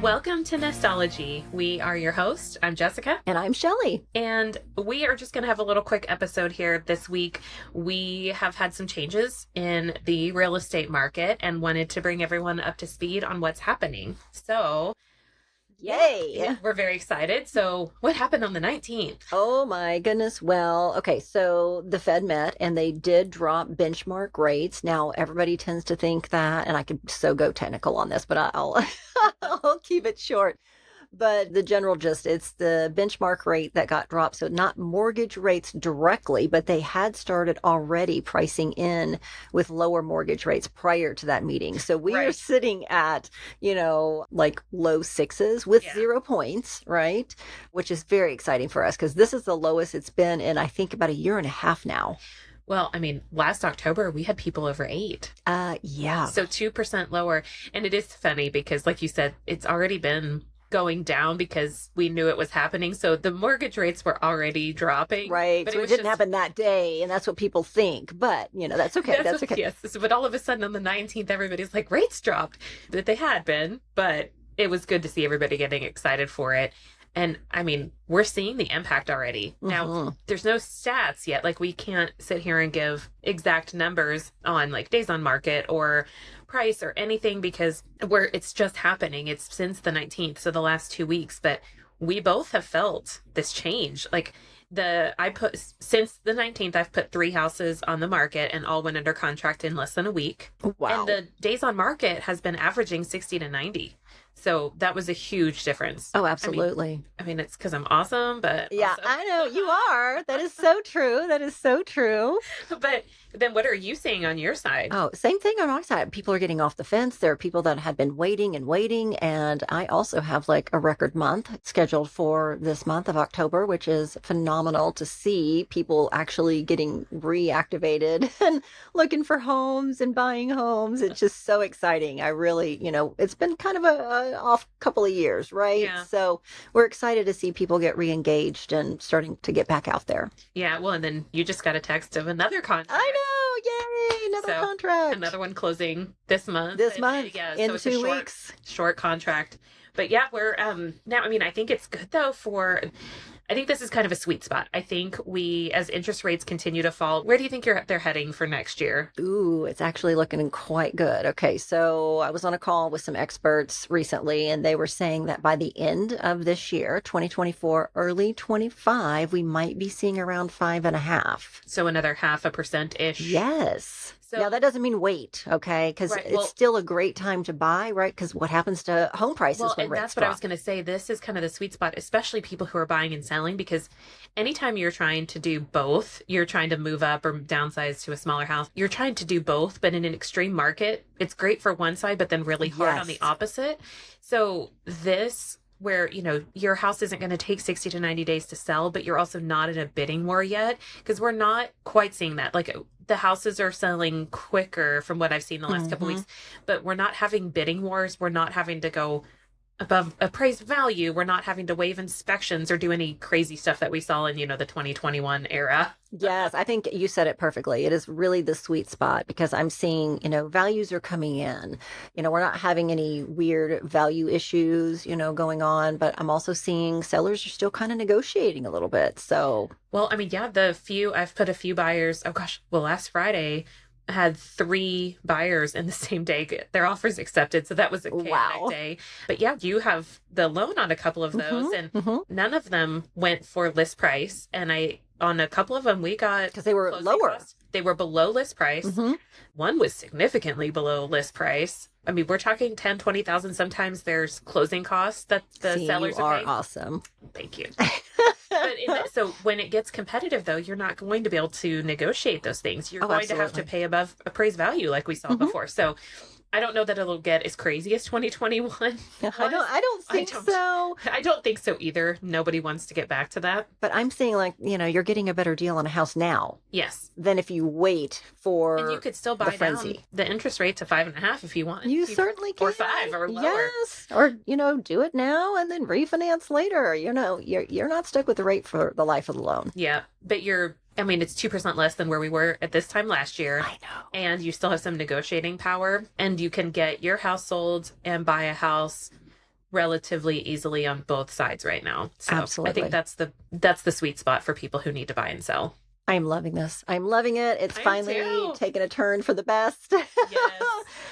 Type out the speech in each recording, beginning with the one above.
Welcome to Nestology. We are your hosts. I'm Jessica. And I'm Shelley. And we are just going to have a little quick episode here this week. We have had some changes in the real estate market and wanted to bring everyone up to speed on what's happening. So, yay! We're very excited. So, what happened on the 19th? Oh my goodness. Well, okay, so the Fed met and they did drop benchmark rates. Now, everybody tends to think that, and I could so go technical on this, but I'll I'll keep it short. But the general gist, it's the benchmark rate that got dropped. So not mortgage rates directly, but they had started already pricing in with lower mortgage rates prior to that meeting. So we are sitting at, like low sixes with 0 points, right? Which is very exciting for us because this is the lowest it's been in, I think, about a year and a half now. Well, I mean, last October, we had people over 8. Yeah. So 2% lower. And it is funny because, like you said, it's already been going down because we knew it was happening. So the mortgage rates were already dropping. Right. But so it didn't happen that day. And that's what people think. But, that's okay. That's okay. Yes. But all of a sudden on the 19th, everybody's like, rates dropped. That they had been. But it was good to see everybody getting excited for it. And I mean, we're seeing the impact already. Now, there's no stats yet. Like, we can't sit here and give exact numbers on like days on market or price or anything because it's just happening. It's since the 19th, so the last 2 weeks. But we both have felt this change. Like, since the 19th, I've put 3 houses on the market and all went under contract in less than a week. Wow. And the days on market has been averaging 60 to 90. So that was a huge difference. Oh, absolutely. I mean, it's because I'm awesome, but yeah, also... I know you are. That is so true. That is so true. But then what are you seeing on your side? Oh, same thing on our side. People are getting off the fence. There are people that had been waiting and waiting. And I also have like a record month scheduled for this month of October, which is phenomenal to see people actually getting reactivated and looking for homes and buying homes. It's just so exciting. I really, it's been kind of a off couple of years, right? Yeah. So we're excited to see people get re-engaged and starting to get back out there. Yeah, well, and then you just got a text of another contract. I know, yay, another contract. Another one closing this month. Yeah, in so 2 weeks. Short contract. But yeah, we're now, I mean, I think it's good though I think this is kind of a sweet spot. I think as interest rates continue to fall, where do you think they're heading for next year? Ooh, it's actually looking quite good. Okay, so I was on a call with some experts recently, and they were saying that by the end of this year, 2024, early 25, we might be seeing around 5.5. So another 0.5%-ish. Yes. So, now, that doesn't mean wait, okay? Because it's still a great time to buy, right? Because what happens to home prices when rates that's drop? What I was going to say. This is kind of the sweet spot, especially people who are buying and selling, because anytime you're trying to do both, you're trying to move up or downsize to a smaller house, you're trying to do both, but in an extreme market, it's great for one side, but then really hard on the opposite. So where, your house isn't going to take 60 to 90 days to sell, but you're also not in a bidding war yet, because we're not quite seeing that. Like, the houses are selling quicker from what I've seen the last couple weeks, but we're not having bidding wars. We're not having to go above appraised value. We're not having to waive inspections or do any crazy stuff that we saw in, the 2021 era. Yes, I think you said it perfectly. It is really the sweet spot because I'm seeing, values are coming in. We're not having any weird value issues, going on, but I'm also seeing sellers are still kind of negotiating a little bit. So, well, I mean, yeah, I've put a few buyers, last Friday, I had 3 buyers in the same day get their offers accepted. So that was a chaotic day. But yeah, you have the loan on a couple of those and none of them went for list price. And on a couple of them, we got... Because they were lower. Costs. They were below list price. One was significantly below list price. I mean, we're talking 10, 20,000. Sometimes there's closing costs that the sellers are paying. Awesome. Thank you. So when it gets competitive, though, you're not going to be able to negotiate those things. You're going to have to pay above appraised value like we saw before. So I don't know that it'll get as crazy as 2021. I don't think so. I don't think so either. Nobody wants to get back to that. But I'm seeing you're getting a better deal on a house now. Yes. Than if you wait for and you could still buy down the interest rate to 5.5 if you want. You certainly can. Or 5 or lower. Yes. Or, do it now and then refinance later. You're not stuck with the rate for the life of the loan. Yeah. But it's 2% less than where we were at this time last year. I know. And you still have some negotiating power. And you can get your house sold and buy a house relatively easily on both sides right now. So Absolutely. I think that's the sweet spot for people who need to buy and sell. I'm loving this. I'm loving it. It's I am finally too. taken a turn for the best. Yes.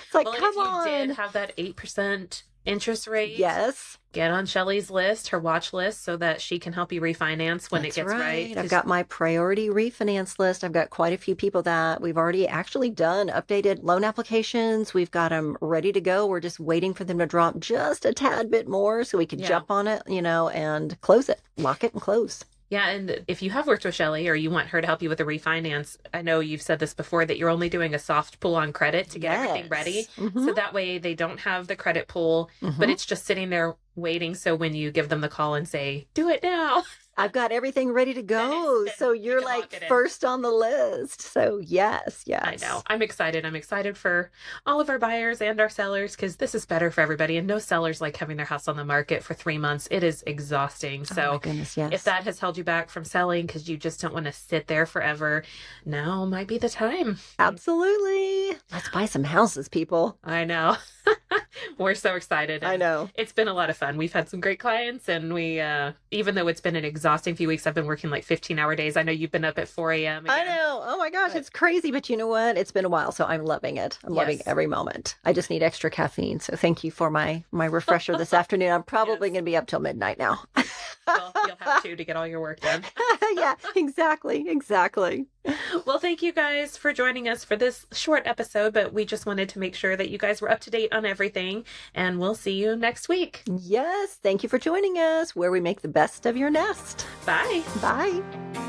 It's like, Well, and come if you on. did have that 8% interest rate, Yes. get on Shelly's list, her watch list, so that she can help you refinance when That's it gets right. I've got my priority refinance list. I've got quite a few people that we've already actually done updated loan applications. We've got them ready to go. We're just waiting for them to drop just a tad bit more so we can Yeah. jump on it, and close it, lock it and close. Yeah, and if you have worked with Shelly or you want her to help you with a refinance, I know you've said this before that you're only doing a soft pull on credit to get everything ready. Mhm. So that way they don't have the credit pull, but it's just sitting there waiting. So when you give them the call and say, do it now. I've got everything ready to go. Then So you you're can lock like it in. first on the list. So yes. I know. I'm excited. I'm excited for all of our buyers and our sellers because this is better for everybody. And no sellers like having their house on the market for 3 months. It is exhausting. Oh So my goodness, yes. if that has held you back from selling because you just don't want to sit there forever, now might be the time. Absolutely. Let's buy some houses, people. I know. We're so excited. I and know. It's been a lot of fun. We've had some great clients and we, even though it's been an exhausting few weeks, I've been working like 15-hour days. I know you've been up at 4 a.m. I again. know. Oh my gosh, it's crazy. But you know what? It's been a while, so I'm loving it. I'm loving Yes. every moment. I just need extra caffeine. So thank you for my refresher this afternoon. I'm probably Yes. going to be up till midnight now. Well, you'll have to get all your work done. Yeah, exactly. Exactly. Well, thank you guys for joining us for this short episode, but we just wanted to make sure that you guys were up to date on everything, and we'll see you next week. Yes. Thank you for joining us where we make the best of your nest. Bye. Bye.